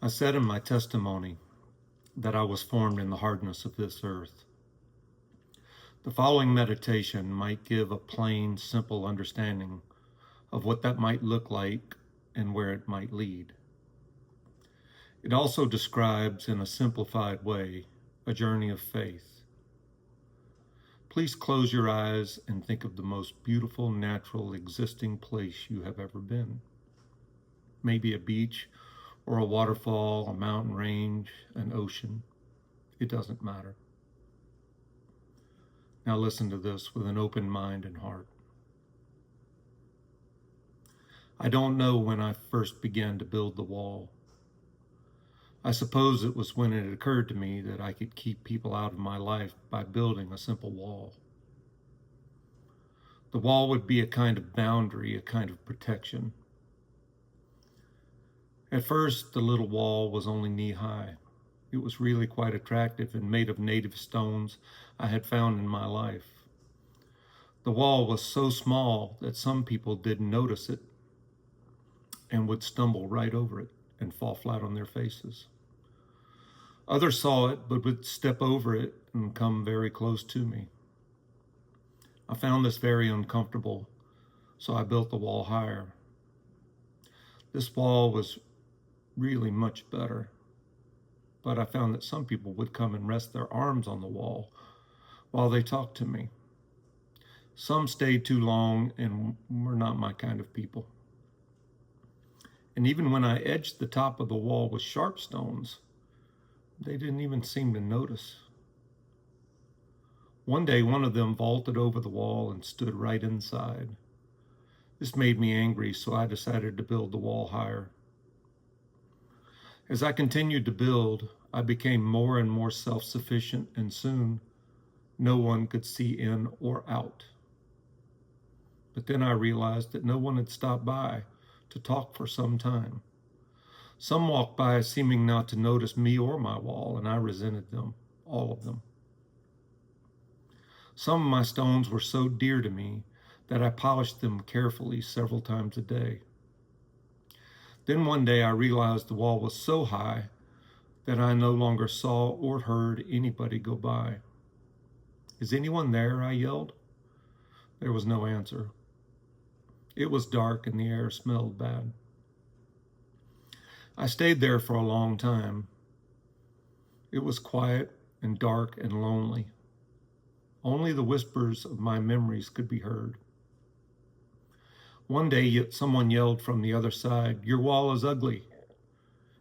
I said in my testimony that I was formed in the hardness of this earth. The following meditation might give a plain, simple understanding of what that might look like and where it might lead. It also describes, in a simplified way, a journey of faith. Please close your eyes and think of the most beautiful, natural, existing place you have ever been. Maybe a beach or a waterfall, a mountain range, an ocean. It doesn't matter. Now listen to this with an open mind and heart. I don't know when I first began to build the wall. I suppose it was when it occurred to me that I could keep people out of my life by building a simple wall. The wall would be a kind of boundary, a kind of protection. At first, the little wall was only knee-high. It was really quite attractive and made of native stones I had found in my life. The wall was so small that some people didn't notice it and would stumble right over it and fall flat on their faces. Others saw it but would step over it and come very close to me. I found this very uncomfortable, so I built the wall higher. This wall was really much better, but I found that some people would come and rest their arms on the wall while they talked to me. Some stayed too long and were not my kind of people. And even when I edged the top of the wall with sharp stones, they didn't even seem to notice. One day, one of them vaulted over the wall and stood right inside. This made me angry, so I decided to build the wall higher. As I continued to build, I became more and more self-sufficient, and soon no one could see in or out. But then I realized that no one had stopped by to talk for some time. Some walked by seeming not to notice me or my wall, and I resented them, all of them. Some of my stones were so dear to me that I polished them carefully several times a day. Then one day I realized the wall was so high that I no longer saw or heard anybody go by. "Is anyone there?" I yelled. There was no answer. It was dark and the air smelled bad. I stayed there for a long time. It was quiet and dark and lonely. Only the whispers of my memories could be heard. One day, someone yelled from the other side, "Your wall is ugly.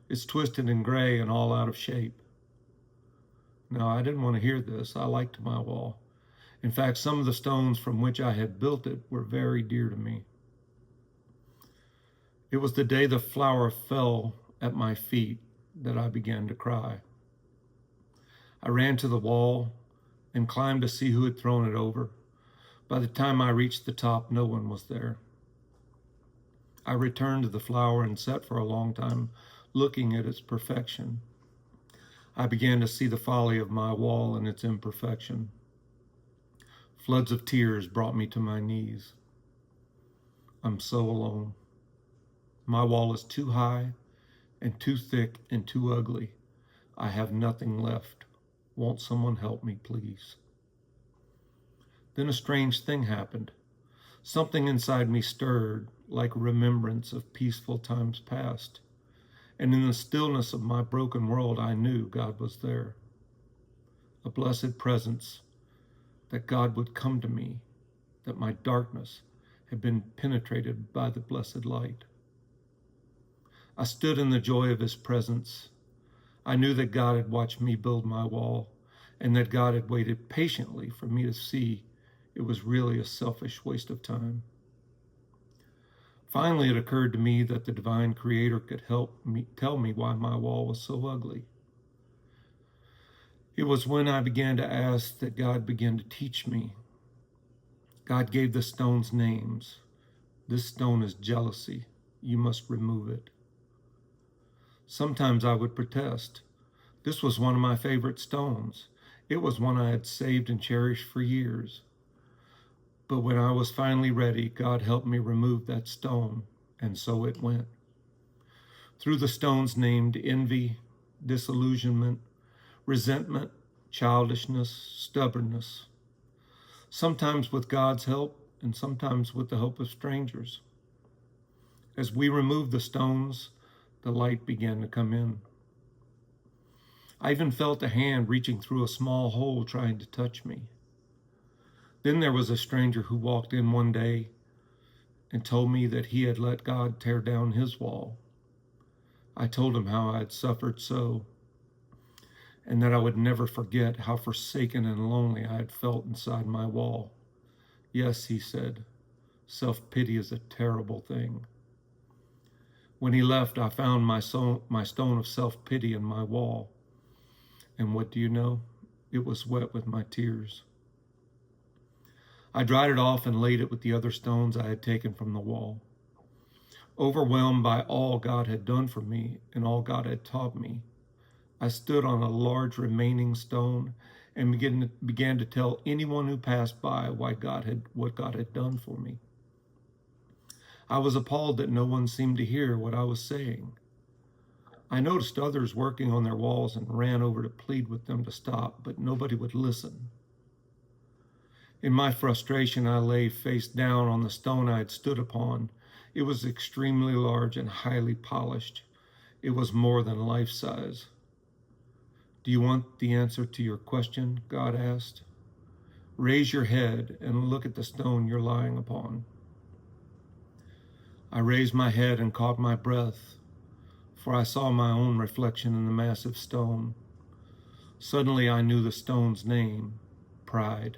It's twisted and gray and all out of shape." Now, I didn't want to hear this. I liked my wall. In fact, some of the stones from which I had built it were very dear to me. It was the day the flower fell at my feet that I began to cry. I ran to the wall and climbed to see who had thrown it over. By the time I reached the top, no one was there. I returned to the flower and sat for a long time looking at its perfection. I began to see the folly of my wall and its imperfection. Floods of tears brought me to my knees. I'm so alone. My wall is too high and too thick and too ugly. I have nothing left. Won't someone help me, please? Then a strange thing happened. Something inside me stirred, like a remembrance of peaceful times past. And in the stillness of my broken world, I knew God was there. A blessed presence, that God would come to me, that my darkness had been penetrated by the blessed light. I stood in the joy of his presence. I knew that God had watched me build my wall, and that God had waited patiently for me to see it was really a selfish waste of time. Finally, it occurred to me that the divine creator could help me tell me why my wall was so ugly. It was when I began to ask that God began to teach me. God gave the stones names. This stone is jealousy. You must remove it. Sometimes I would protest. This was one of my favorite stones. It was one I had saved and cherished for years. But when I was finally ready, God helped me remove that stone, and so it went. through the stones named envy, disillusionment, resentment, childishness, stubbornness, sometimes with God's help and sometimes with the help of strangers. As we removed the stones, the light began to come in. I even felt a hand reaching through a small hole trying to touch me. Then there was a stranger who walked in one day and told me that he had let God tear down his wall. I told him how I had suffered so, and that I would never forget how forsaken and lonely I had felt inside my wall. Yes, he said, self-pity is a terrible thing. When he left, I found my stone of self-pity in my wall. And what do you know? It was wet with my tears. I dried it off and laid it with the other stones I had taken from the wall. Overwhelmed by all God had done for me and all God had taught me, I stood on a large remaining stone and began to tell anyone who passed by what God had done for me. I was appalled that no one seemed to hear what I was saying. I noticed others working on their walls and ran over to plead with them to stop, but nobody would listen. In my frustration, I lay face down on the stone I had stood upon. It was extremely large and highly polished. It was more than life-size. Do you want the answer to your question? God asked. Raise your head and look at the stone you're lying upon. I raised my head and caught my breath, for I saw my own reflection in the massive stone. Suddenly I knew the stone's name, pride.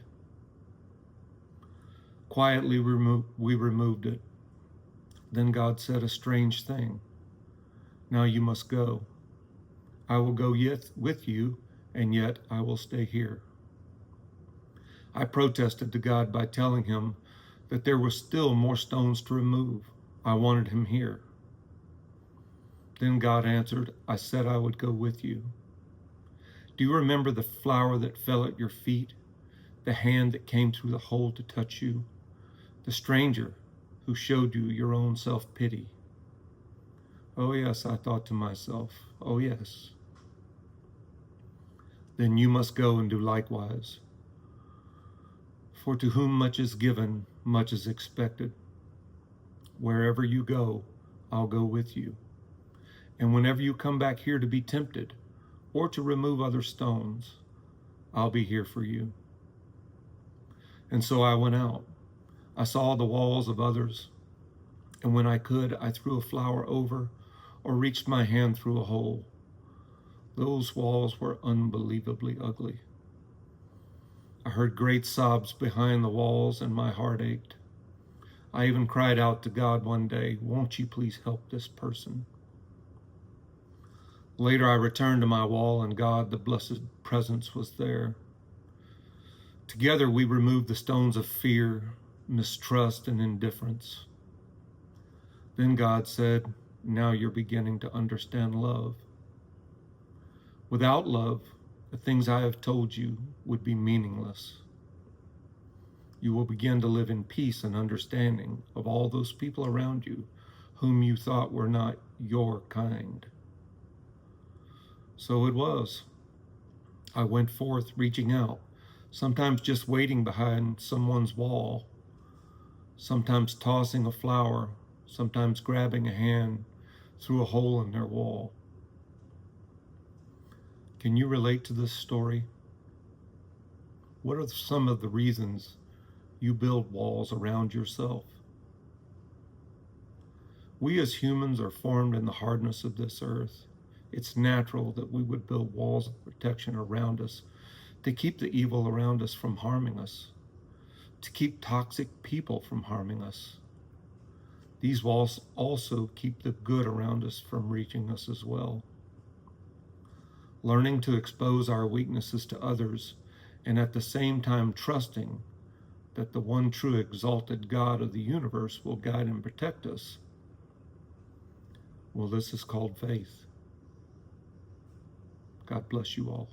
Quietly we removed it. Then God said a strange thing. Now you must go. I will go with you, and yet I will stay here. I protested to God by telling him that there were still more stones to remove. I wanted him here. Then God answered, I said I would go with you. Do you remember the flower that fell at your feet, the hand that came through the hole to touch you, the stranger who showed you your own self-pity? Oh yes, I thought to myself, oh yes. Then you must go and do likewise. For to whom much is given, much is expected. Wherever you go, I'll go with you. And whenever you come back here to be tempted or to remove other stones, I'll be here for you. And so I went out. I saw the walls of others, and when I could, I threw a flower over or reached my hand through a hole. Those walls were unbelievably ugly. I heard great sobs behind the walls and my heart ached. I even cried out to God one day, won't you please help this person? Later I returned to my wall and God, the blessed presence, was there. Together we removed the stones of fear, mistrust, and indifference. Then God said, now you're beginning to understand love. Without love, the things I have told you would be meaningless. You will begin to live in peace and understanding of all those people around you whom you thought were not your kind. So it was. I went forth reaching out, sometimes just waiting behind someone's wall, sometimes tossing a flower, sometimes grabbing a hand through a hole in their wall. Can you relate to this story? What are some of the reasons you build walls around yourself? We as humans are formed in the hardness of this earth. It's natural that we would build walls of protection around us to keep the evil around us from harming us, to keep toxic people from harming us. These walls also keep the good around us from reaching us as well. Learning to expose our weaknesses to others and at the same time trusting that the one true exalted God of the universe will guide and protect us. Well, this is called faith. God bless you all.